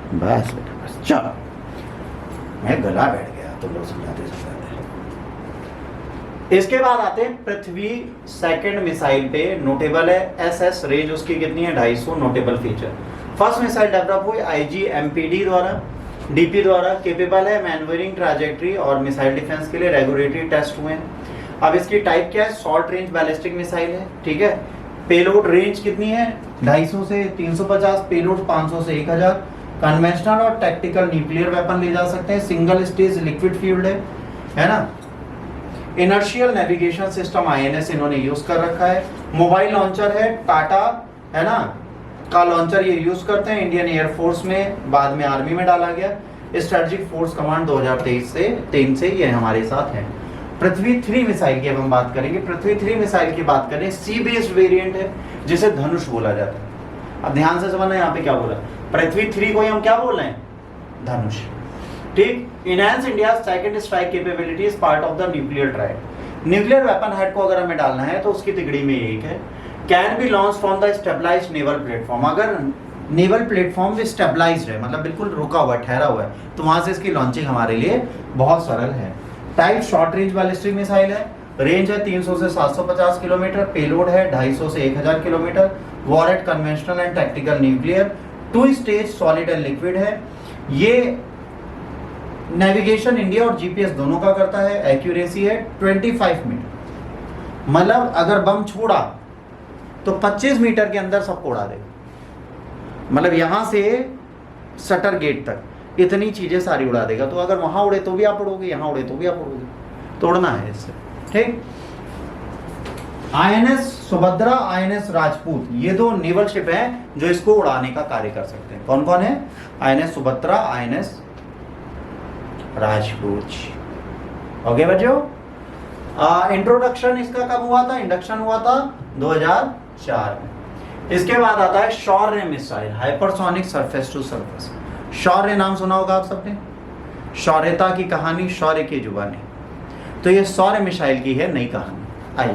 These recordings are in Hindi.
बस बेटा बस, चलो मैं गला बैठ गया तुम लोग समझाते समझाते। इसके बाद आते हैं पृथ्वी सेकंड मिसाइल पे, नोटेबल है एसएस, रेंज उसकी कितनी है 250, notable feature. First missile develop हुई आईजीएमपीडी द्वारा, डीपी द्वारा, केपेबल है मैनवरिंग ट्रैजेक्टरी और मिसाइल डिफेंस के लिए रेगुलेटरी टेस्ट हुए हैं। अब इसकी टाइप क्या है, शॉर्ट रेंज बैलिस्टिक मिसाइल है, ठीक है। पेलोड रेंज कितनी है 250 से 350, पेलोड 500 से 1000। कन्वेंशनल और टैक्टिकल न्यूक्लियर वेपन ले जा सकते हैं, सिंगल स्टेज लिक्विड फ्यूल्ड है ना। इनर्शियल नेविगेशन सिस्टम आईएनएस इन्होंने यूज कर रखा है। मोबाइल लॉन्चर है टाटा, है ना, का लॉन्चर ये यूज करते हैं। इंडियन एयरफोर्स में, बाद में आर्मी में डाला गया। स्ट्रेटेजिक फोर्स कमांड 2023 से 3 से ये हमारे साथ है। पृथ्वी 3 मिसाइल की अब हम बात करेंगे। पृथ्वी 3 मिसाइल की बात करें, सी बेस्ड वेरिएंट है जिसे धनुष बोला जाता है। अब ध्यान से समझना यहाँ पे क्या बोला, पृथ्वी 3 को हम क्या बोल रहे हैं, धनुष, ठीक। Enhance India second strike capability is part of the nuclear tried. Nuclear weapon head को अगर हमें डालना है तो उसकी तिगड़ी में एक है। Can be launch from the stabilised naval platform, अगर नेवल प्लेटफॉर्म भी स्टेबलाइज्ड है, मतलब बिल्कुल रुका हुआ है, ठहरा हुआ है, तो वहां से इसकी लॉन्चिंग हमारे लिए बहुत सरल है। Type short range ballistic missile है, रेंज है 300 से 750 किलोमीटर, पेलोड है 250 से 1000 kilometre, warhead conventional and tactical nuclear, 2 stage solid and liquid है। ये नेविगेशन इंडिया और जीपीएस दोनों का करता है। एक्यूरेसी है 25 मीटर, मतलब अगर बम छोड़ा तो 25 मीटर के अंदर सबको उड़ा देगा, मतलब यहां से शटर गेट तक इतनी चीजें सारी उड़ा देगा। तो अगर वहां उड़े तो भी आप उड़ोगे, यहां उड़े तो भी आप उड़ोगे, तो उड़ना है इससे, ठीक। आईएनएस सुभद्रा, आईएनएस राजपूत, ये 2 नेवल शिप हैं जो इसको उड़ाने का कार्य कर सकते हैं। कौन कौन है, INS Subhadra, INS Rajput. Okay बच्चों, इंट्रोडक्शन इसका कब हुआ था, इंडक्शन हुआ था 2004 में। इसके बाद आता है Shaurya missile, hypersonic surface to surface. Shaurya नाम सुना होगा आप सबने, शौर्यता की कहानी, शौर्य की जुबानी। तो ये शौर्य मिसाइल की है नई कहानी। आई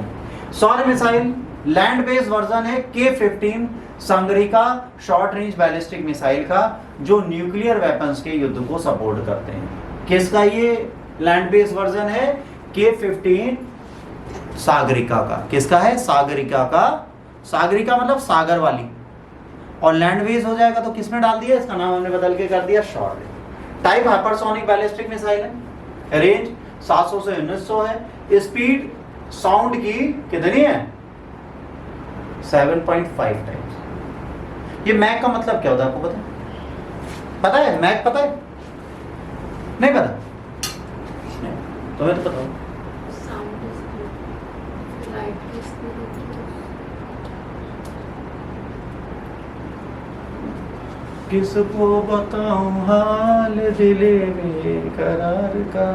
Shaurya missile land based version है K-15 Sagarika short range ballistic missile का, जो न्यूक्लियर वेपन्स के युद्ध को सपोर्ट करते हैं। किसका ये लैंड बेस्ड वर्जन है, K-15 सागरिका का। किसका है, सागरिका का। सागरिका मतलब सागर वाली, और लैंड बेस्ड हो जाएगा तो किसमें डाल दिया, इसका नाम हमने बदल के कर दिया short. Type hypersonic ballistic missile है, रेंज 700 से 1900 है। स्पीड साउंड की कितनी है 7.5 टाइम्स। ये मैक का मतलब क्या होता है आपको पता है, पता है मैक पता है, नहीं पता, तुम्हें तो पता हो। किसको बताऊं हाल दिले बेकरार का।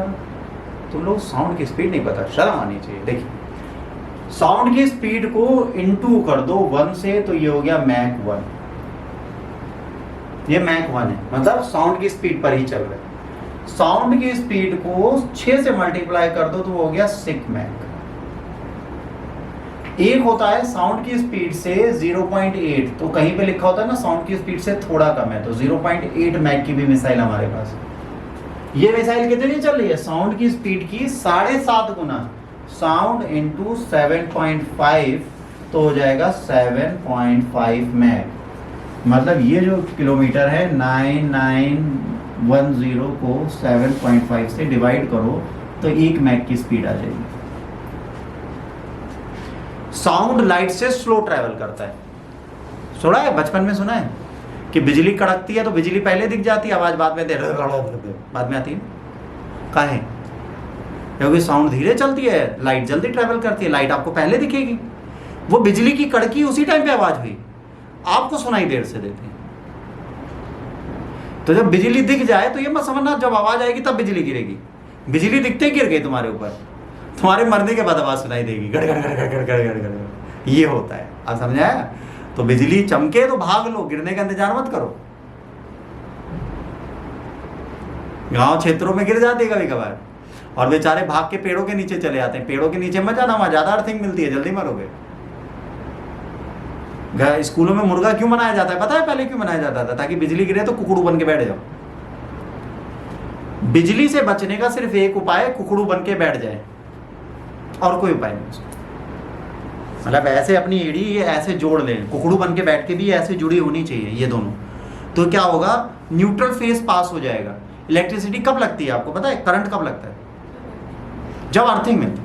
तुम लोग साउंड की स्पीड नहीं पता, शर्म आनी चाहिए। देखिए साउंड की स्पीड को इनटू कर दो 1 से, तो ये हो गया मैक 1। ये मैक 1 है, मतलब साउंड की स्पीड पर ही चल रहा है। साउंड की स्पीड को 6 से मल्टीप्लाई कर दो तो वो हो गया 6 मैक। एक होता है साउंड की स्पीड से 0.8, तो कहीं पे लिखा होता है ना साउंड की स्पीड से थोड़ा कम है, तो 0.8 मैक की भी मिसाइल हमारे पास है। ये मिसाइल कितनी चल रही है, साउंड की स्पीड की 7.5 गुना, साउंड इंटू 7.5, तो हो जाएगा 7.5 मैक। मतलब ये जो किलोमीटर है 9910 को 7.5 से डिवाइड करो तो 1 मैक की स्पीड आ जाएगी। साउंड लाइट से स्लो ट्रैवल करता है। सुना है, बचपन में सुना है कि बिजली कड़कती है तो बिजली पहले दिख जाती है, आवाज बाद में आती है। काहे, क्योंकि साउंड धीरे चलती है, लाइट जल्दी ट्रैवल करती है, लाइट आपको पहले दिखेगी। वो बिजली की कड़की उसी टाइम पे आवाज हुई, आपको सुनाई देर से देती है। तो जब बिजली दिख जाए तो ये मत समझना जब आवाज आएगी तब बिजली गिरेगी। बिजली दिखते गिर गई तुम्हारे ऊपर, तुम्हारे मरने के बाद आवाज सुनाई देगी, गड़ गड़ गड़ गड़ गड़ गड़ गड़ गड़। ये होता है, आप समझा? तो बिजली चमके तो भाग लो, गिरने का इंतजार मत करो। गांव क्षेत्रों में गिर जाती है कभी कभार, और बेचारे भाग के पेड़ों के नीचे चले जाते हैं। पेड़ों के नीचे मत जाना, वहां ज्यादा अर्थिंग मिलती है, जल्दी मरोगे। स्कूलों में मुर्गा क्यों बनाया जाता है पता है? पहले क्यों बनाया जाता था? ताकि बिजली गिरे तो कुकड़ू बन के बैठ जाओ। बिजली से बचने का सिर्फ एक उपाय है, कुकड़ू बन के बैठ जाए, और कोई उपाय नहीं। मतलब ऐसे अपनी एड़ी ऐसे जोड़ लें, कुकड़ू बन के बैठ के भी ऐसे जुड़ी होनी चाहिए ये दोनों, तो क्या होगा? न्यूट्रल फेज पास हो जाएगा। इलेक्ट्रिसिटी कब लगती है आपको पता है? करंट कब लगता है? जब अर्थिंग मिलती है।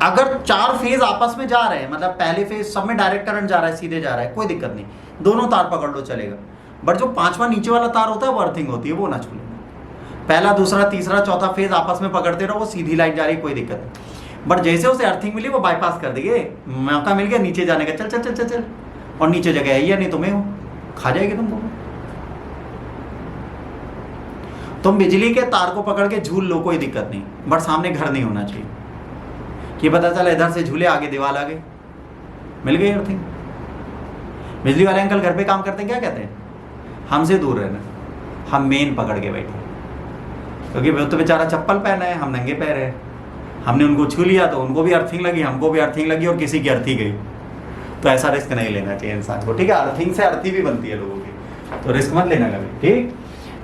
अगर 4 फेज आपस में जा रहे हैं, मतलब पहले फेज सब में डायरेक्ट करंट जा रहा है, सीधे जा रहा है, कोई दिक्कत नहीं, दोनों तार पकड़ लो चलेगा। बट जो 5वां नीचे वाला तार होता है वो अर्थिंग होती है, वो ना छू लेना। पहला, दूसरा, तीसरा, चौथा फेज आपस में पकड़ते रहो, वो सीधी लाइन जा रही है, कोई दिक्कत नहीं। बट जैसे उसे अर्थिंग मिली वो बाईपास कर देगी, मौका मिल गया नीचे जाने का, चल चल चल चल चल, और नीचे जगह है या नहीं तुम्हें हो, खा जाएगी तुमको। तुम बिजली के तार को पकड़ के झूल लो, कोई दिक्कत नहीं, बट सामने घर नहीं होना चाहिए कि पता चला इधर से झूले, आगे दीवार आ गई, मिल गई अर्थिंग। बिजली वाले अंकल घर पे काम करते हैं, क्या कहते हैं? हमसे दूर रहना, हम मेन पकड़ के बैठे, क्योंकि वो तो बेचारा चप्पल पहना है, हम नंगे पैर है, हमने उनको छू लिया तो उनको भी अर्थिंग लगी, हमको भी अर्थिंग लगी, और किसी की अर्थी गई। तो ऐसा रिस्क नहीं लेना चाहिए इंसान को, ठीक है? अर्थिंग से अर्थी भी बनती है लोगों की, तो रिस्क मत लेना कभी, ठीक?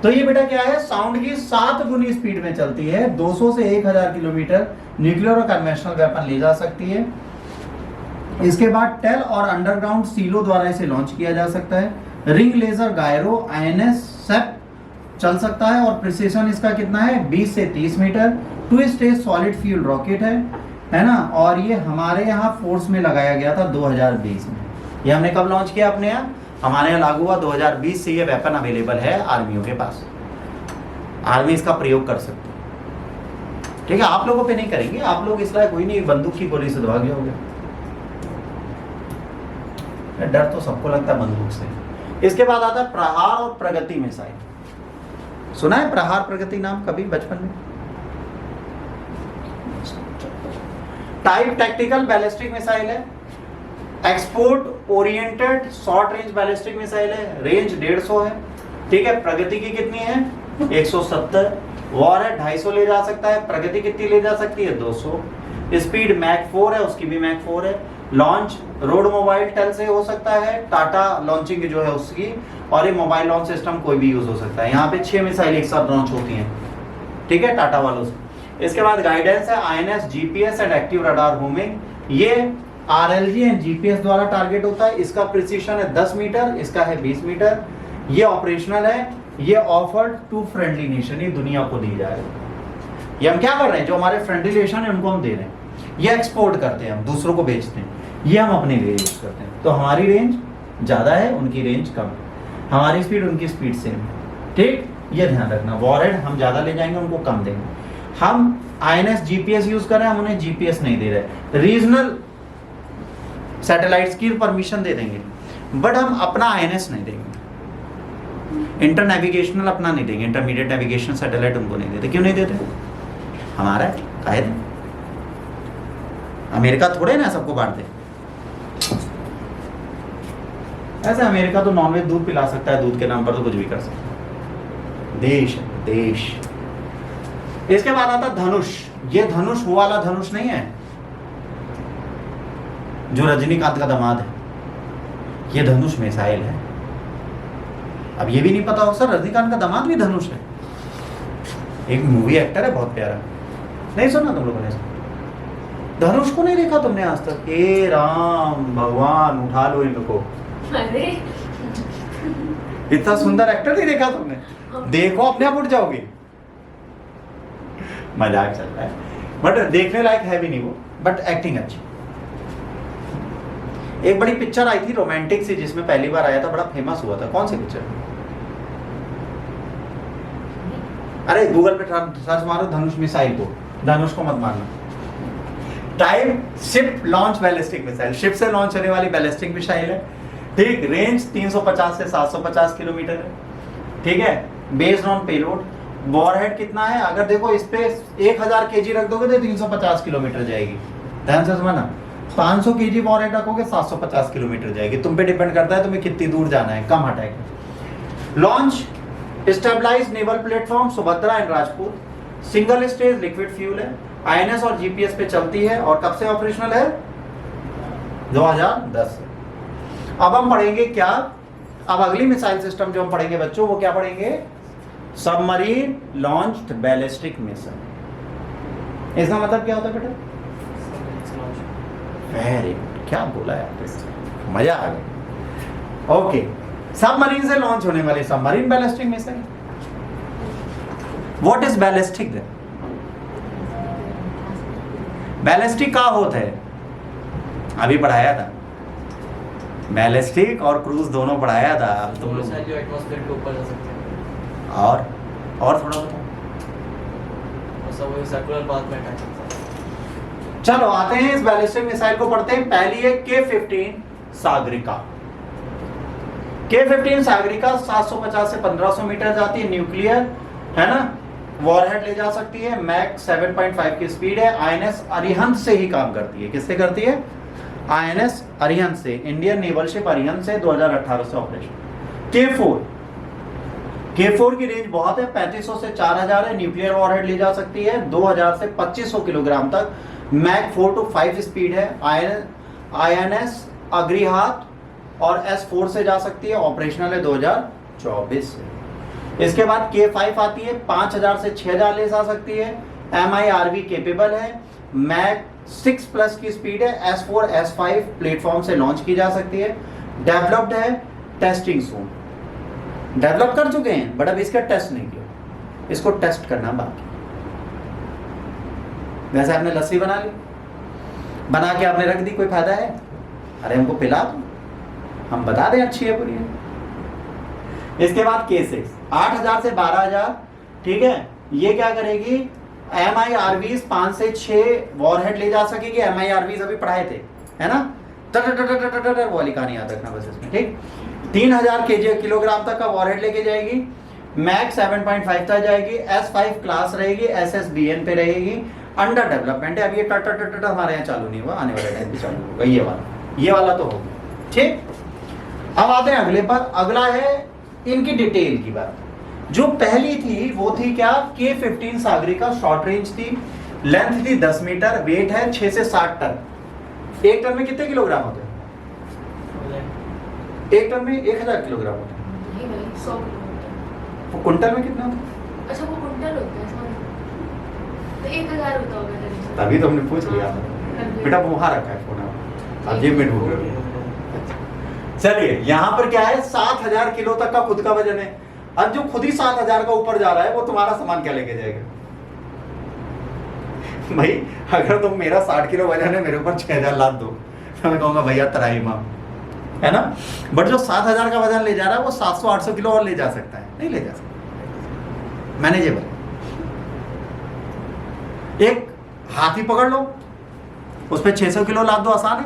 तो ये बेटा क्या है? साउंड की 7 गुनी स्पीड में चलती है, 200 से 1000 किलोमीटर न्यूक्लियर और कन्वेंशनल वेपन ले जा सकती है। इसके बाद टेल और अंडरग्राउंड सीलो द्वारा इसे लॉन्च किया जा सकता है। रिंग लेजर गायरो INS सेप चल सकता है, और प्रिसीजन इसका कितना है? 20 से 30 metre. 2 stage solid fuel rocket है ना? और ये हमारे यहाँ फोर्स में लगाया गया था 2020 में। ये हमने कब लॉन्च किया? अपने यहाँ, हमारे यहाँ लागू हुआ 2020 से। ये वेपन अवेलेबल है आर्मियों के पास, आर्मी इसका प्रयोग कर सकती है, ठीक है? आप लोगों पे नहीं करेंगे, आप लोग इस लायक कोई नहीं, बंदूक की गोली से दबा गया हो गया। डर तो सबको लगता है बंदूक से। इसके बाद आता है प्रहार और प्रगति मिसाइल। सुना है प्रहार प्रगति नाम कभी बचपन में? टाइप टैक्टिकल बैलिस्टिक मिसाइल है, export oriented short range ballistic missile है, रेंज 150 है, ठीक है? प्रगति की कितनी है? 170। वॉर है 250 ले जा सकता है, प्रगति कितनी ले जा सकती है? 200। स्पीड मैक 4 है, उसकी भी मैक 4 है। लॉन्च रोड मोबाइल टेल से हो सकता है, टाटा लॉन्चिंग जो है उसकी, और ये मोबाइल लॉन्च सिस्टम कोई भी यूज हो सकता है। यहाँ पे 6 मिसाइल एक साथ लॉन्च होती हैं, ठीक है, टाटा वालों से। इसके बाद गाइडेंस है INS GPS and active radar homing. ये RLG एंड GPS द्वारा टारगेट होता है। इसका प्रिसीजन है 10 मीटर, इसका है 20 मीटर। ये ऑपरेशनल है, ये ऑफर्ड टू फ्रेंडली नेशन, ये दुनिया को दी जा रही है। ये हम क्या कर रहे हैं? जो हमारे फ्रेंडली नेशन है उनको हम दे रहे हैं। ये एक्सपोर्ट करते हैं, हम दूसरों को बेचते हैं, ये हम अपने लिए यूज करते हैं। तो हमारी रेंज ज्यादा है, उनकी रेंज कम, हमारी स्पीड उनकी स्पीड सेम, ठीक? ये ध्यान रखना। वॉरहेड हम ज्यादा ले जाएंगे, उनको कम देंगे। हम INS GPS यूज कर रहे हैं, हम उन्हें GPS नहीं दे रहे। रीजनल सैटेलाइट्स की परमिशन दे देंगे, बट हम अपना INS नहीं देंगे। इंटर नेविगेशनल अपना नहीं देंगे, इंटरमीडिएट नेविगेशन सैटेलाइट उनको नहीं देते। क्यों नहीं देते? हमारा कायदे, अमेरिका थोड़े ना सबको बांट दे। ऐसे अमेरिका तो नॉनवेज दूध पिला सकता है, दूध के नाम पर तो कुछ भी कर सकता है। देश देश। इसके बाद आता धनुष। ये धनुष वो वाला धनुष नहीं है जो रजनीकांत का दामाद है, ये धनुष मिसाइल है। अब ये भी नहीं पता हो सर, रजनीकांत का दामाद भी धनुष है, एक मूवी एक्टर है बहुत प्यारा। नहीं सुना तुम लोगों ने? धनुष को नहीं देखा तुमने आज तक? हे राम भगवान, उठा लो इन लोगों को। अरे इतना सुंदर एक्टर नहीं देखा तुमने? देखो, अपने आप उठ जाओगे। मजाक चल रहा है, बट देखने लायक है भी नहीं वो, बट एक्टिंग अच्छी। एक बड़ी पिक्चर आई थी रोमांटिक सी, जिसमें पहली बार आया था, बड़ा फेमस हुआ था। कौन सी पिक्चर? अरे गूगल पे सर्च मारो धनुष मिसाइल को, धनुष को मत मारना। Type ship launch ballistic missile, ship से लॉन्च होने वाली बैलिस्टिक मिसाइल है, ठीक? रेंज 350 से 750 किलोमीटर है, ठीक है? Based on payload. वॉरहेड कितना है? अगर देखो इस पे 1000 kg रख दोगे तो 350 किलोमीटर जाएगी। ध्यान से समझना, 500 kg वॉरहेड रखोगे 750 किलोमीटर जाएगी। तुम पे डिपेंड करता है तुम्हें कितनी दूर जाना है, कम attack. Launch stabilise naval platform Subhadra and Rajput. Single stage liquid fuel है, INS और GPS पे चलती है। और कब से ऑपरेशनल है? 2010 से। अब हम पढ़ेंगे क्या, अब अगली मिसाइल सिस्टम जो हम पढ़ेंगे बच्चों, वो क्या पढ़ेंगे, सबमरीन लॉन्च्ड बैलिस्टिक मिसाइल। इसका मतलब क्या होता है बेटा? वेरी गुड, क्या बोला है आपने, मजा आ गया। ओके, सबमरीन से लॉन्च होने वाली submarine ballistic missile. What is ballistic then? Ballistic का होता है, अभी पढ़ाया था, बैलिस्टिक और क्रूज दोनों पढ़ाया था। अब तुम लोग जो एटमॉस्फेयर के ऊपर जा सकते हैं और थोड़ा बताओ। सब वही सर्कुलर पाथ में अटैक करता है। चलो आते हैं इस बैलिस्टिक मिसाइल को पढ़ते हैं। पहली है K-15 सागरिका। K-15 सागरिका 750 से 1500 मीटर जाती है, न्यूक्लियर है ना, वॉरहेड ले जा सकती है, मैक 7.5 की स्पीड है, INS अरिहंत से ही काम करती है। किससे करती है? INS अरिहंत से, इंडियन नेवल शिप अरिहंत से 2018 से ऑपरेशन। K4 की रेंज बहुत है, 3500 से 4000 है, न्यूक्लियर वॉरहेड ले जा सकती है, 2000 से 2500 किलोग्राम तक, मैक 4 to 5 स्पीड है, INS अग्रिहात और S4 से जा सकती है, ऑपरेशनल है 2024 से। इसके बाद K5 आती है, 5000 से 6000 ले जा सकती है, MIRV केपेबल है, मैक 6+ की स्पीड है, S4 S5 प्लेटफॉर्म से लॉन्च की जा सकती है, डेवलप्ड है, टेस्टिंग सून। डेवलप कर चुके हैं बट अब इसका टेस्ट नहीं किया, इसको टेस्ट करना बाकी। वैसे आपने लस्सी बना ली, बना के आपने रख दी, कोई फायदा है? अरे हमको पिला दो, हम बता दें अच्छी है बुरी है। इसके बाद K6 8000 से 12000, ठीक है, ये क्या करेगी, MIRVs 5 से 6 वॉरहेड ले जा सकेगी। MIRVs अभी पढ़ाए थे, है ना, टर वाली कहानी याद रखना बस इसमें, ठीक। 3000 किलोग्राम तक का वॉरहेड लेके जाएगी, मैक 7.5 तक जाएगी, S5 क्लास रहेगी, SSBN पे रहेगी, अंडर डेवलपमेंट है। अब ये ट हमारे यहाँ चालू नहीं हुआ, आने वाले टाइम पे चालू होगा, ये वाला तो होगा, ठीक। अब आते हैं अगले पर। अगला है इनकी डिटेल की बात। जो पहली थी वो थी क्या, K-15 सागरिका, शॉर्ट रेंज थी, लेंथ थी 10 मीटर, वेट है 6 से 7 टन। एक टन में कितने किलोग्राम होते हैं? एक टन में 1000 किलोग्राम होते हैं। नहीं 100 किलो। वो कुंटल में कितना होता है? अच्छा वो कुंटल होता है, सॉरी, तो 1000 होता होगा। तभी तो हमने पूछ लिया बेटा, वो वहां रखा है फोन, आप जेब में ढूंढ रहे हो। चलिए यहाँ पर क्या है, 7000 किलो तक का खुद का वजन है। अब जो खुद ही 7000 का ऊपर जा रहा है वो तुम्हारा सामान क्या लेके जाएगा? भाई अगर तुम मेरा 60 किलो वजन है, मेरे ऊपर 6000 लाद दो, तो मैं कहूंगा भैया तराई माँ, है ना। बट जो 7000 का वजन ले जा रहा है वो 700-800 किलो और ले जा सकता है, नहीं ले जा सकता, मैनेजेबल। एक हाथी पकड़ लो, उस पर 600 किलो लाद दो, आसान है,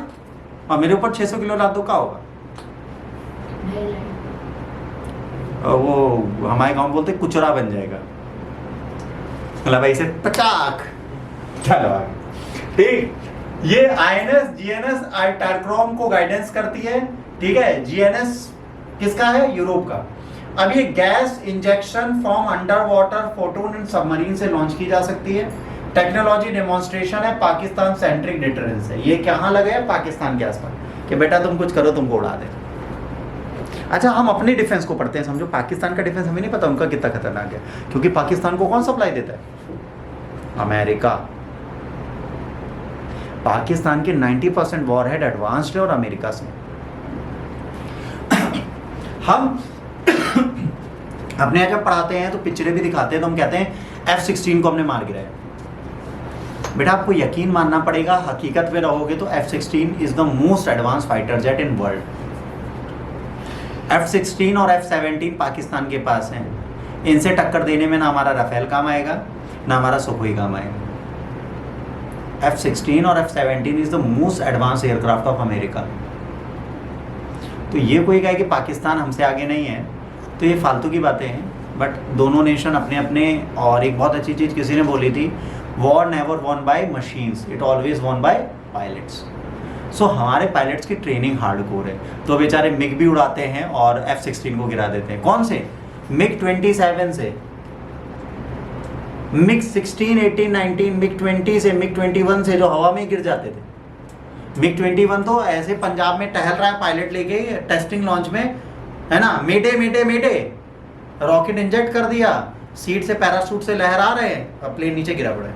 और मेरे ऊपर 600 किलो लाद दो, क्या होगा? वो हमारे गांव बोलते कुचरा बन जाएगा, मतलब ऐसे पचाक। चलो आगे, ठीक। ये INS GNS टारक्रोम को गाइडेंस करती है, ठीक है। GNS किसका है? यूरोप का। अब ये gas injection from under water photon and submarine से लॉन्च की जा सकती है। टेक्नोलॉजी डेमोन्स्ट्रेशन है, पाकिस्तान सेंट्रिक डिटरेंस है। ये कहाँ लगे है? पाकिस्तान के आसपास, कि बेटा तुम कुछ करो तुमको उड़ा दे। अच्छा, हम अपने डिफेंस को पढ़ते हैं, समझो पाकिस्तान का डिफेंस हमें नहीं पता उनका कितना खतरनाक है, क्योंकि पाकिस्तान को कौन सप्लाई देता है? अमेरिका। पाकिस्तान के 90% वॉरहेड एडवांस्ड है और अमेरिका से। हम अपने जब पढ़ाते हैं तो पिक्चरें भी दिखाते हैं, तो हम कहते हैं F-16 को हमने मार गिराया। बेटा आपको यकीन मानना पड़ेगा, हकीकत में रहोगे तो F-16 is the most advance fighter jet in world. F-16 और F-17 पाकिस्तान के पास हैं। इनसे टक्कर देने में ना हमारा राफेल काम आएगा, ना हमारा सुखोई काम आएगा। F-16 और F-17 is the most advance aircraft of America. तो ये कोई कहे कि पाकिस्तान हमसे आगे नहीं है, तो ये फालतू की बातें हैं। बट दोनों नेशन अपने अपने, और एक बहुत अच्छी चीज़ किसी ने बोली थी, war never won by machines, it always won by pilots. So हमारे पायलट्स की ट्रेनिंग हार्डकोर है, तो बेचारे मिग भी उड़ाते हैं और F-16 को गिरा देते हैं। कौन से? मिग 27 से, मिग 16, 18, 19, मिग 20 से, मिग 21 से, जो हवा में गिर जाते थे। मिग 21 तो ऐसे पंजाब में टहल रहा है पायलट लेके टेस्टिंग लॉन्च में, है ना, मेटे मेटे मेटे, रॉकेट इंजेक्ट कर दिया, सीट से पैराशूट से लहरा रहे हैं, अब प्लेन नीचे गिरा पड़ा है,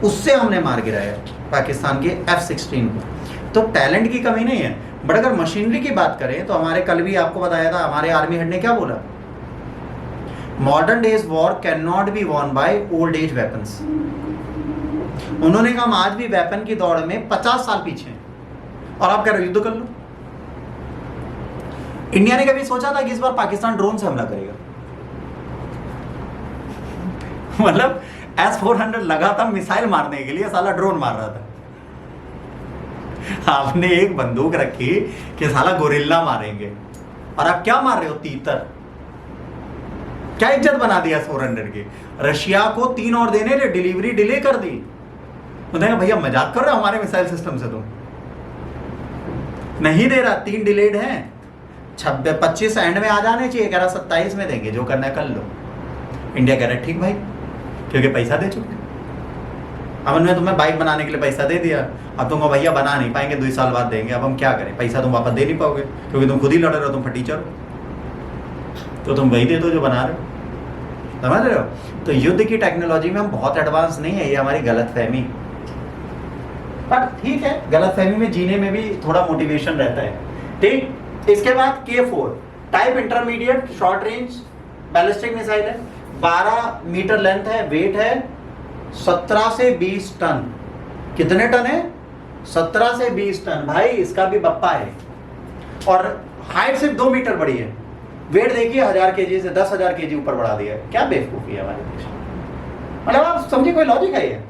उससे हमने मार गिराया पाकिस्तान के F-16 को। तो टैलेंट की कमी नहीं है, बट अगर मशीनरी की बात करें तो हमारे कल भी आपको बताया था हमारे आर्मी हेड ने क्या बोला, modern days war can not be won by old age weapons. उन्होंने कहा हम आज भी वेपन की दौड़ में 50 साल पीछे हैं और आप कह रहे हो युद्ध कर लो। इंडिया ने कभी सोचा था कि इस बार पाकिस्तान ड्रोन से हमला करेगा? मतलब S-400 लगा था मिसाइल मारने के लिए, साला ड्रोन मार रहा था। आपने एक बंदूक रखी कि साला गोरिल्ला मारेंगे, और आप क्या मार रहे हो? तीतर। क्या इज्जत बना दिया S-400 की? रशिया को 3 और देने थे, डिलीवरी डिले कर दी। उन्होंने भैया मजाक कर रहे हो हमारे मिसाइल सिस्टम से? तुम नहीं दे रहा, 3 डिलेड हैं, 25 एंड में आ जाने चाहिए, कह रहा 27 में देंगे, जो करना है कर लो। इंडिया कह रहा है ठीक भाई, क्योंकि पैसा दे चुके। अब उन्होंने तुम्हें बाइक बनाने के लिए पैसा दे दिया, अब तुमको भैया बना नहीं पाएंगे, 2 साल बाद देंगे, अब हम क्या करें? पैसा तुम वापस दे नहीं पाओगे क्योंकि तुम खुद ही लड़ रहे हो, तुम फटीचर हो, तो तुम वही दे दो जो बना रहे हो। समझ रहे हो? तो युद्ध की टेक्नोलॉजी में हम बहुत एडवांस नहीं है, ये हमारी गलतफहमी। पर ठीक है, गलतफहमी में जीने में भी थोड़ा मोटिवेशन रहता है। ठीक, इसके बाद K4 type intermediate short range ballistic missile है, 12 मीटर लेंथ है, वेट है 17 से 20 टन। कितने टन है? 17 से 20 टन। भाई इसका भी बप्पा है, और हाइट सिर्फ 2 मीटर बड़ी है। वेट देखिए 1000 kg से 10,000 kg ऊपर बढ़ा दिया है। क्या बेवकूफी है हमारे देश में? मतलब आप समझिए, कोई लॉजिक है? ये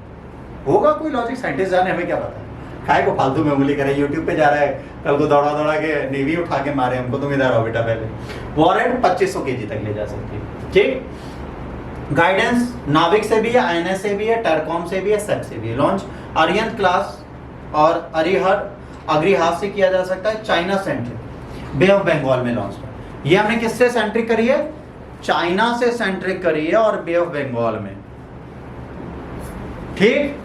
होगा कोई लॉजिक? साइंटिस्ट जाने, हमें क्या पता है? काय को फालतू में उंगली करे, यूट्यूब पे जा रहा है, कल को दौड़ा दौड़ा के नेवी उठा के मारे हमको, तुम इधर आओ बेटा पहले। वॉरेट 2500 kg तक ले जा सकती है। ठीक, गाइडेंस नाविक से भी है, INS से भी है, टेरकॉम से भी है, सेट से भी है। लॉन्च अरिहंत क्लास और अग्रिहास से किया जा सकता है। China centric, bay of Bengal में लॉन्च है। ये हमने किससे सेंट्रिक करी है? चाइना से सेंट्रिक करी है, और बे ऑफ बंगाल में। ठीक,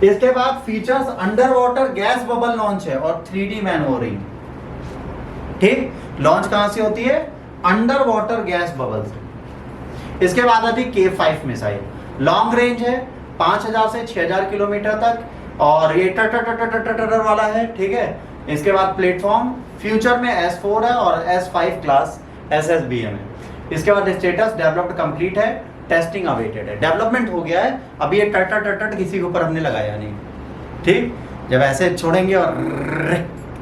इसके बाद features under water gas bubble launch है और 3D मैनोवरिंग। ठीक, लॉन्च कहां से होती है? अंडर वाटर गैस बबल से। इसके बाद आती K5 मिसाइल, लॉन्ग रेंज है, 5000 से 6000 किलोमीटर तक, और ये टर वाला है। ठीक है, इसके बाद प्लेटफॉर्म फ्यूचर में S4 है और S5 क्लास SSBM है। इसके बाद स्टेटस डेवलप्ड कंप्लीट है, टेस्टिंग अवेटेड है। डेवलपमेंट हो गया है, अभी ये टट किसी के ऊपर हमने लगाया नहीं। ठीक, जब ऐसे छोड़ेंगे और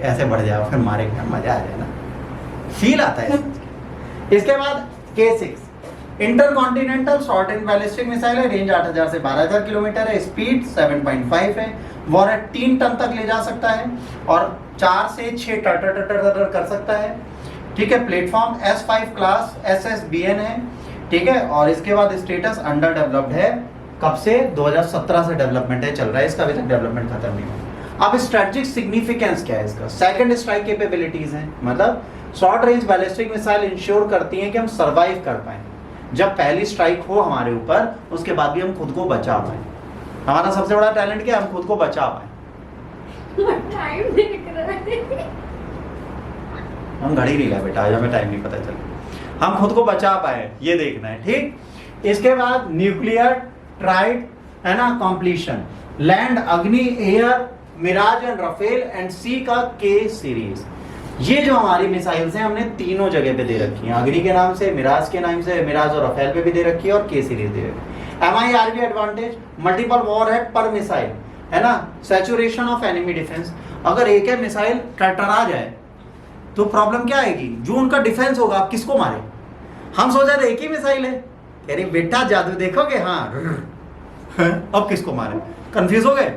ऐसे बढ़ जाए फिर मारेंगे, मजा आ जाए ना, फील आता है। इसके बाद K6 intercontinental short range ballistic missile है, रेंज 8000 से 12000 किलोमीटर है, स्पीड 7.5 है, वॉरेट 3 टन तक ले जा सकता है और 4 से 6 टर कर सकता है। ठीक है, प्लेटफॉर्म S5 क्लास SSBN है। ठीक है, और इसके बाद स्टेटस अंडर डेवलप्ड है। कब से? 2017 से डेवलपमेंट है, चल रहा है इसका, अभी तक डेवलपमेंट खत्म नहीं हुआ। अब स्ट्रेटेजिक सिग्निफिकेंस क्या है इसका? सेकंड स्ट्राइक कैपेबिलिटीज हैं, मतलब short range ballistic missile ensure करती हैं कि हम सर्वाइव कर पाए, जब पहली स्ट्राइक हो हमारे ऊपर, उसके बाद भी हम खुद को बचा पाए। हमारा सबसे बड़ा टैलेंट क्या है? हम खुद को बचा पाए। टाइम देख रहा है, हम घड़ी नहीं ला बेटा, आज हमें टाइम नहीं पता चला, हम खुद को बचा पाए, ये देखना है। ठीक, इसके बाद न्यूक्लियर ट्राइड है ना, completion, land Agni, air, Mirage and Rafale and sea का K सीरीज। ये जो हमारी मिसाइल्स हैं हमने तीनों जगह पे दे रखी हैं, अग्नि के नाम से, मिराज के नाम से, मिराज और राफेल पे भी दे रखी है, और K सीरीज दे रखी है। MIRV एडवांटेज, मल्टीपल वॉरहेड पर मिसाइल, है ना, सैचुरेशन ऑफ एनिमी डिफेंस। अगर एक है मिसाइल टरटरा जाए तो प्रॉब्लम क्या आएगी? जो उनका डिफेंस होगा, आप किसको मारे? हम सोच रहे एक ही मिसाइल है, अरे बेटा जादू देखोगे, हाँ अब किसको मारे? कंफ्यूज हो गए।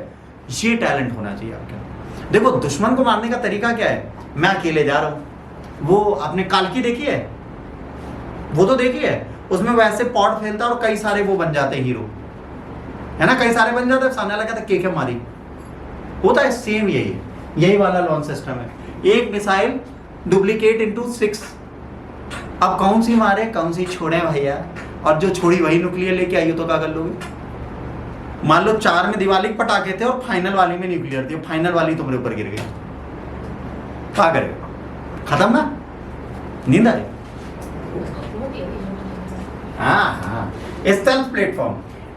ये टैलेंट होना चाहिए आपके। देखो दुश्मन को मारने का तरीका क्या है? मैं अकेले जा रहा हूं, वो आपने काल्की देखी है? वो तो देखी है, उसमें वैसे पॉट फैलता है और कई सारे वो बन जाते हैं हीरो, है ना, कई सारे बन जाते हैं, सामने लगा था के मारी होता है। सेम यही वाला लॉन्च सिस्टम है। एक मिसाइल डुप्लीकेट इनटू 6। अब कौन सी मारे कौन सी छोड़े भैया, और जो छोड़ी वही न्यूक्लियर लेके आई हो तो क्या कर लोगे? मान लो 4 में दिवाली के पटाखे थे और फाइनल वाली में न्यूक्लियर थी, फाइनल वाली तुम्हारे ऊपर गिर गई, क्या करेगा? खत्म ना, नींद आ रही। हाँ, stealth platform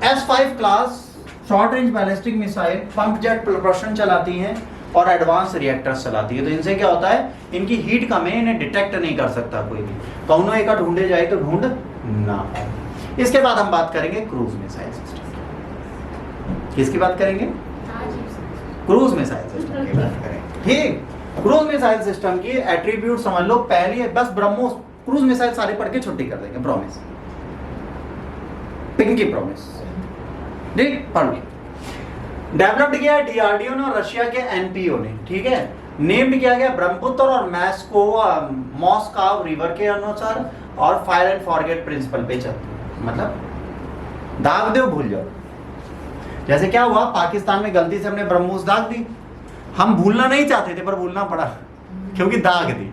S5 class short range ballistic missile pump jet propulsion चलाती हैं और एडवांस रिएक्टर्स चलाती है। तो इनसे क्या होता है, इनकी हीट कम है, इन्हें डिटेक्ट नहीं कर सकता कोई भी, कौनो एक ढूंढे जाए तो ढूंढ ना पाए। इसके बाद हम बात करेंगे क्रूज मिसाइल सिस्टम। किसकी बात करेंगे? क्रूज मिसाइल सिस्टम की बात करेंगे। ठीक, क्रूज मिसाइल सिस्टम की एट्रीब्यूट समझ लो। पहली बस ब्रह्मोस क्रूज मिसाइल सारे पढ़ के छुट्टी कर देंगे, प्रॉमिस, पिंकी प्रॉमिस। ठीक, पढ़ लो। डेवलप्ड किया है डीआरडीओ ने और रशिया के एनपीओ ने, ठीक है। नेम्ड किया गया ब्रह्मपुत्र और मॉस्को रिवर के अनुसार और फायर एंड फॉरगेट प्रिंसिपल पे चलती है, मतलब दाग दो भूल जाओ। जैसे क्या हुआ, पाकिस्तान में गलती से हमने ब्रह्मोस दाग दी, हम भूलना नहीं चाहते थे पर भूलना पड़ा क्योंकि दाग दी,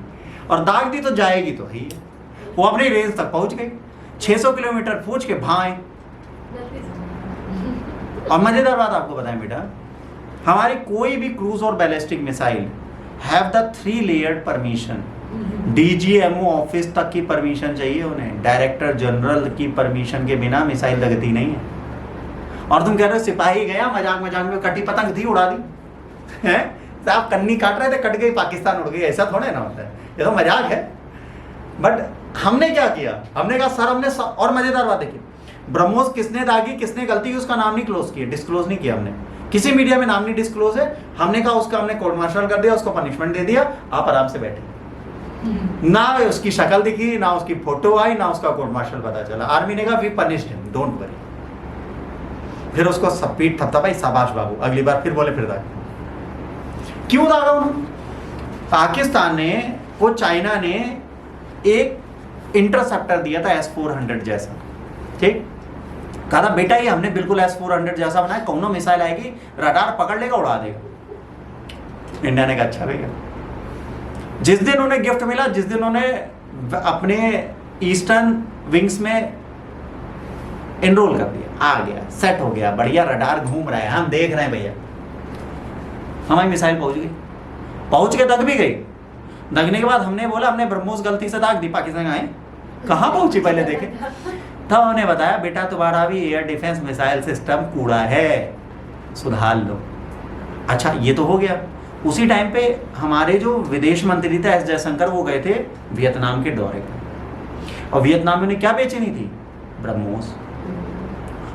और दाग दी तो जाएगी तो ही। वो अपनी रेंज तक पहुंच गई, 600 किलोमीटर पूछ के भाई। और मजेदार बात आपको बताएं बेटा, हमारी कोई भी क्रूज और ballistic missile have the 3 layered permission. DGMO office तक की परमिशन चाहिए उन्हें, डायरेक्टर जनरल की परमिशन के बिना मिसाइल लगती नहीं है। और तुम कह रहे हो सिपाही गया मजाक मजाक में कटी पतंग थी उड़ा दी है, आप कन्नी काट रहे थे कट गई पाकिस्तान उड़ गई, ऐसा थोड़े ना होता है, ये तो मजाक है। बट हमने क्या किया, हमने कहा सर हमने और मजेदार बात देखिए, ब्रह्मोस किसने दागी, किसने गलती की, उसका नाम नहीं क्लोज किया, डिस्क्लोज नहीं किया हमने, किसी मीडिया में नाम नहीं डिस्क्लोज है। हमने कहा उसका हमने कोर्ट मार्शल कर दिया, उसको पनिशमेंट दे दिया, आप आराम से बैठे। ना उसकी शक्ल दिखी, ना उसकी फोटो आई, ना उसका कोर्ट मार्शल पता चला। आर्मी ने कहा we punished him, don't worry. फिर उसको सब पीठ थपथा भाई, शाबाश बाबू, अगली बार फिर बोले फिर दाग। क्यों दागा उन्होंने? पाकिस्तान ने वो चाइना ने एक इंटरसेप्टर दिया था S-400 जैसा, ठीक, कहा था बेटा ये हमने बिल्कुल S-400 जैसा बनाया, कौनो मिसाइल आएगी रडार पकड़ लेगा उड़ा देगा। इंडिया ने कहा अच्छा भैया। जिस दिन उन्हें गिफ्ट मिला, जिस दिन उन्हें अपने ईस्टर्न विंग्स में एनरोल कर दिया, आ गया, सेट हो गया, बढ़िया रडार घूम रहा है, हम देख रहे हैं भैया, हमारी मिसाइल पहुंच गई, पहुंच के दग भी गई। दगने के बाद हमने बोला हमने ब्रह्मोस गलती से दाग दी, पाकिस्तान आए कहाँ पहुंची पहले देखे, तब उन्हें बताया बेटा तुम्हारा भी एयर डिफेंस मिसाइल सिस्टम कूड़ा है, सुधार लो। अच्छा ये तो हो गया। उसी टाइम पे हमारे जो विदेश मंत्री थे एस जयशंकर, वो गए थे वियतनाम के दौरे पर, और वियतनाम में क्या बेचनी थी, ब्रह्मोस।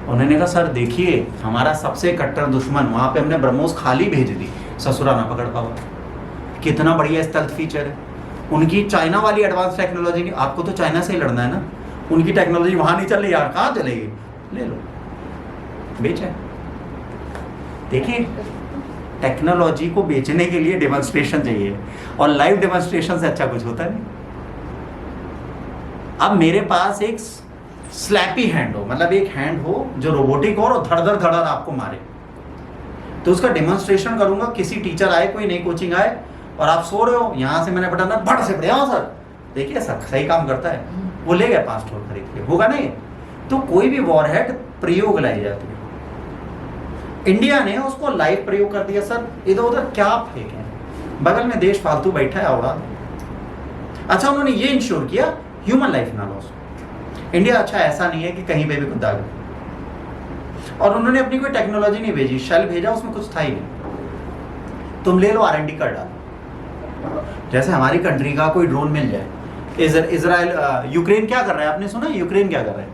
उन्होंने कहा सर देखिए हमारा सबसे कट्टर दुश्मन, वहां पे हमने ब्रह्मोस खाली भेज दी, ससुरा ना पकड़ पाओ। कितना बढ़िया स्टेल्थ फीचर है उनकी। चाइना वाली एडवांस टेक्नोलॉजी नहीं, आपको तो चाइना से ही लड़ना है ना, उनकी टेक्नोलॉजी वहां नहीं चल रही यार, कहाँ चलेगी, ले लो बेचे। देखिए टेक्नोलॉजी को बेचने के लिए डेमोन्स्ट्रेशन चाहिए, और लाइव डेमोन्स्ट्रेशन से अच्छा कुछ होता नहीं। अब मेरे पास एक स्लैपी हैंड हो, मतलब एक हैंड हो जो रोबोटिक हो और धड़ धड़ आपको मारे, तो उसका डेमोन्स्ट्रेशन करूंगा। किसी टीचर आए, कोई नई कोचिंग आए और आप सो रहे हो, यहां से मैंने बटन बड़ से बढ़िया सर देखिए सर सही काम करता है, वो ले गए 5 ठोर खरीद के, होगा नहीं। तो कोई भी वॉरहेड प्रयोग लाई जाती है, इंडिया ने उसको लाइव प्रयोग कर दिया। सर इधर उधर क्या फेंके, बगल में देश फालतू बैठा है उड़ा। अच्छा उन्होंने ये इंश्योर किया ह्यूमन लाइफ ना लॉस। इंडिया अच्छा ऐसा नहीं है कि कहीं पे भी कुछ दाग, और उन्होंने अपनी कोई टेक्नोलॉजी नहीं भेजी, शेल भेजा, उसमें कुछ था ही नहीं, तुम ले लो R&D कर डालो। जैसे हमारी कंट्री का कोई ड्रोन मिल जाए, इजराइल यूक्रेन क्या कर रहा है, आपने सुना यूक्रेन क्या कर रहा है?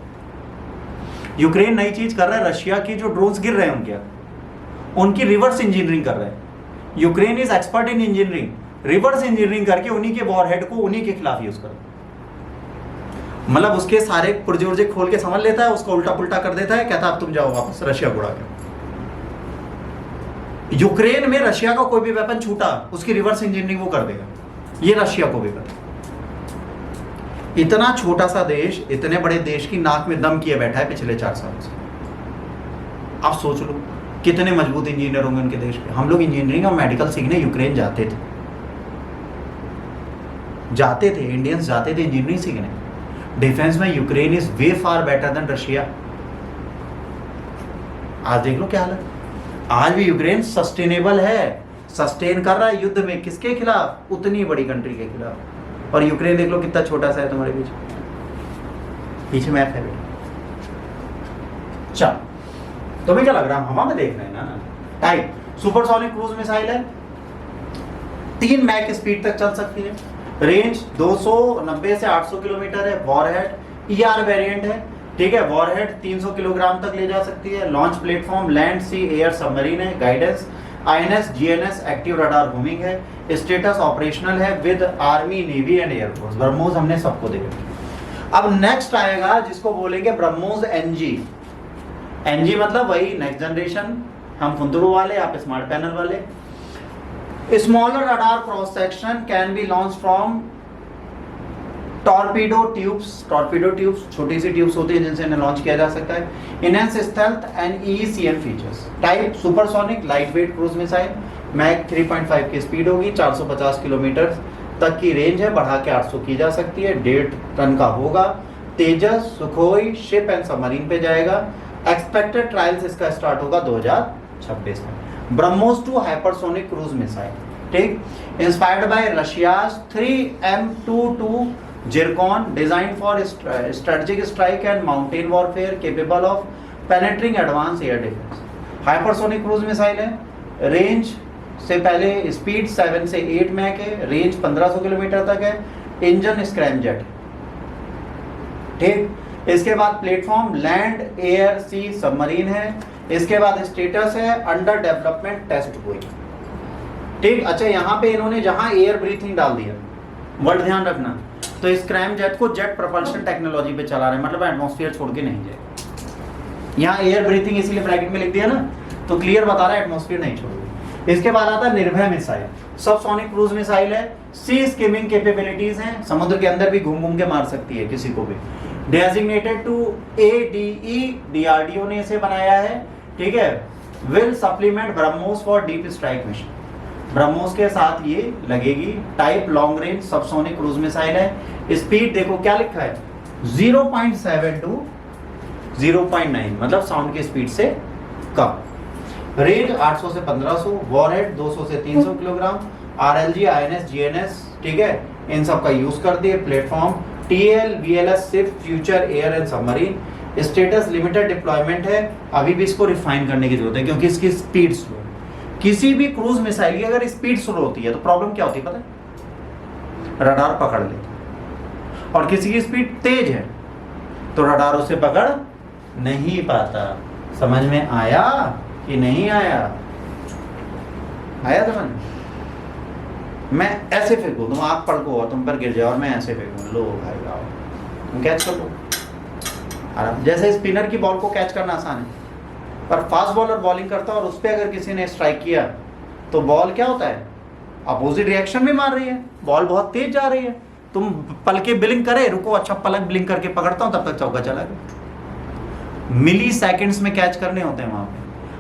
यूक्रेन नई चीज कर रहा है, रशिया की जो ड्रोन्स गिर रहे हैं उनकी रिवर्स इंजीनियरिंग कर रहा है। Ukraine is expert in engineering, reverse engineering करके उन्हीं के वॉरहेड को उन्हीं के खिलाफ यूज कर, मतलब उसके सारे पुर्जे उर्जे खोल के समझ लेता है, उसको उल्टा पुल्टा कर देता है, कहता है अब तुम जाओ वापस रशिया को उड़ा के। यूक्रेन में रशिया का कोई भी वेपन छूटा, उसकी रिवर्स इंजीनियरिंग वो कर देगा, ये रशिया को भी पता। इतना छोटा सा देश इतने बड़े देश की नाक में दम किए बैठा है पिछले 4 साल से। आप सोच लो कितने मजबूत इंजीनियर होंगे उनके देश पे। हम लोग इंजीनियरिंग और मेडिकल सीखने यूक्रेन जाते थे, इंडियंस जाते थे इंजीनियरिंग सीखने। डिफेंस में Ukraine is way far better than Russia. आज देख लो क्या हाल है। आज भी यूक्रेन सस्टेनेबल है, सस्टेन कर रहा है युद्ध में किसके खिलाफ, उतनी बड़ी कंट्री के खिलाफ। और यूक्रेन देख लो कितना छोटा सा है तुम्हारे पीछे मैप है बेटा। चल तुम्हें क्या लग रहा है, हवा में देख रहे हैं ना। टाइप सुपरसोनिक क्रूज मिसाइल है, 3 मैक स्पीड तक चल सकती है। रेंज 290 से 800 किलोमीटर है। वॉरहेड ईआर वेरिएंट है, ठीक है। वॉरहेड 300 किलोग्राम तक ले जा सकती है। लॉन्च प्लेटफॉर्म लैंड सी एयर सबमरीन है। Guidance INS GNS active radar homing है। स्टेटस ऑपरेशनल है with army navy and air force. BrahMos हमने सबको देखा। अब नेक्स्ट आएगा जिसको बोलेंगे ब्रह्मोस एनजी। एनजी मतलब वही नेक्स्ट जनरेशन, हम फुंदरू वाले, आप स्मार्ट पैनल वाले। Smaller radar cross section can be launch from torpedo tubes छोटी सी ट्यूब्स होती है जिनसे इन्हें लॉन्च किया जा सकता है। Enhance stealth and ECM features. Type supersonic lightweight cruise missile. Mach 3.5 की स्पीड होगी। 450 किलोमीटर तक की रेंज है, बढ़ा के 800 की जा सकती है। 1.5 टन का होगा। Tejas, Sukhoi, ship and submarine पे जाएगा। एक्सपेक्टेड ट्रायल्स इसका स्टार्ट होगा 2026 में। ब्रह्मोस 2 हाइपरसोनिक क्रूज मिसाइल, ठीक। Inspired by Russia's 3M22 Zircon, design for strategic strike and mountain warfare, capable of penetrating advance air defence. Hypersonic cruise missile है। रेंज से पहले स्पीड 7 से 8 मैक है। रेंज 1500 किलोमीटर तक है। इंजन स्क्रैमजेट, ठीक। इसके बाद प्लेटफॉर्म लैंड एयर सी सबमरीन है। इसके बाद स्टेटस है अंडर डेवलपमेंट टेस्ट हुई, ठीक। अच्छा यहाँ पे इन्होंने जहां एयर ब्रीथिंग डाल दिया, वर्ड ध्यान रखना, तो स्क्रैम जेट को जेट प्रोपल्शन टेक्नोलॉजी पे चला रहे हैं, मतलब एटमॉस्फेयर छोड़ के नहीं जाए। यहाँ एयर ब्रीथिंग इसीलिए ब्रैकेट में लिख दिया ना, तो क्लियर बता रहा है एटमॉस्फेयर नहीं छोड़ोगे। इसके बाद आता है निर्भय मिसाइल, सबसोनिक क्रूज मिसाइल है। सी स्किमिंग कैपेबिलिटीज हैं, समुद्र के अंदर भी घूम घूम के मार सकती है किसी को भी। डेजिग्नेटेड टू ADE, DRDO ने इसे बनाया है, ठीक है। Will supplement BrahMos for deep strike mission, BrahMos के साथ ये लगेगी। Type long range subsonic cruise missile है। स्पीड देखो क्या लिखा है, 0.7 to 0.9, मतलब साउंड की स्पीड से कम। रेंज 800 से 1500। वॉरहेड 200 से 300 किलोग्राम। RLG INS GNS, ठीक है, इन सब का यूज करती है। Platform TL VLS ship future air and submarine. Status limited deployment है, अभी भी इसको रिफाइन करने की जरूरत है क्योंकि इसकी स्पीड स्लो। किसी भी क्रूज मिसाइल की अगर स्पीड स्लो होती है तो प्रॉब्लम क्या होती है पता है, रडार पकड़ लेता है। और किसी की स्पीड तेज है तो रडार उसे पकड़ नहीं पाता। समझ में आया कि नहीं आया? आया समझ? मैं ऐसे फेंकूं, तुम आग पड़को और तुम पर गिर जाओ, और मैं ऐसे फेंकूं, लो भाई आओ, तुम कैच कर लो। जैसे स्पिनर की बॉल को कैच करना आसान है, पर फास्ट बॉलर बॉलिंग करता है और उस पर अगर किसी ने स्ट्राइक किया तो बॉल क्या होता है, अपोजिट रिएक्शन में मार रही है, बॉल बहुत तेज जा रही है। तुम पलके ब्लिंक करे, रुको अच्छा पलक ब्लिंक करके पकड़ता हूं, तब तक चौका चला गया। मिली सेकेंड्स में कैच करने होते हैं वहां पे।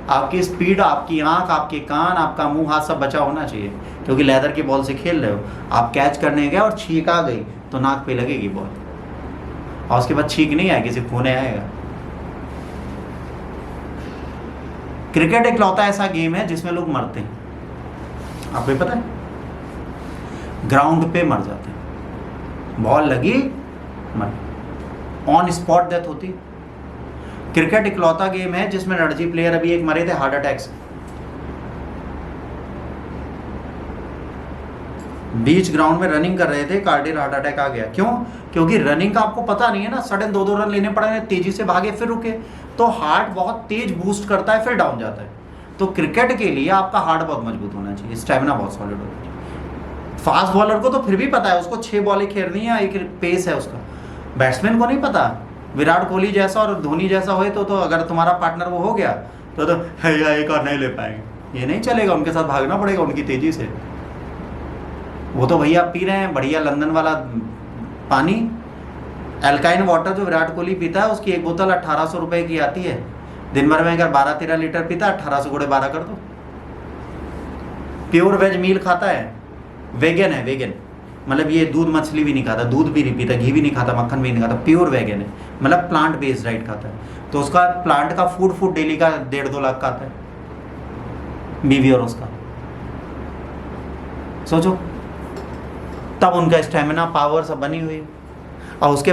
आपकी स्पीड, आपकी आंख, आपके कान, आपका मुंह, हाथ सब बचा होना चाहिए, क्योंकि लेदर की बॉल से खेल रहे हो। आप कैच करने गए और छींक आ गई तो नाक पे लगेगी बॉल, और उसके बाद छींक नहीं आएगी, सिर्फ खूने आएगा। क्रिकेट इकलौता ऐसा गेम है जिसमें लोग मरते हैं, आपको पता है, ग्राउंड पे मर जाते हैं, बॉल लगी मर, ऑन स्पॉट डेथ होती। क्रिकेट इकलौता गेम है जिसमें रणजी प्लेयर अभी एक मरे थे हार्ट अटैक से, बीच ग्राउंड में रनिंग कर रहे थे, कार्डियक हार्ट अटैक आ गया। क्यों? क्योंकि रनिंग का आपको पता नहीं है ना, सडन 2-2 रन लेने पड़े, तेजी से भागे फिर रुके, तो हार्ट बहुत तेज बूस्ट करता है फिर डाउन जाता है। तो क्रिकेट के लिए आपका हार्ट बहुत मजबूत होना चाहिए, स्टैमिना बहुत सॉलिड होना चाहिए। फास्ट बॉलर को तो फिर भी पता है, उसको 6 बॉलें खेलनी है, एक पेस है उसका। बैट्समैन को नहीं पता। विराट कोहली जैसा और धोनी जैसा हो तो अगर तुम्हारा पार्टनर वो हो गया तो एक और नहीं ले पाएंगे, ये नहीं चलेगा, उनके साथ भागना पड़ेगा उनकी तेजी से। वो तो भैया पी रहे हैं बढ़िया लंदन वाला पानी, एल्काइन वाटर जो विराट कोहली पीता है, उसकी एक बोतल 1800 रुपए की आती है। दिन भर में अगर 12-13 लीटर पीता है, 1800 गुणे 12 कर दो। प्योर वेज मील खाता है, वेगन है, वेगन मतलब ये दूध मछली भी नहीं खाता, दूध भी नहीं पीता, घी भी नहीं खाता, मक्खन भी नहीं खाता, प्योर वेगन है, मतलब प्लांट बेस्ड डाइट खाता है। तो उसका प्लांट का फूड डेली का 1.5-2 लाख का आता है, बीवी और उसका। सोचो, तब उनका स्टेमिना पावर सब बनी हुई, और उसके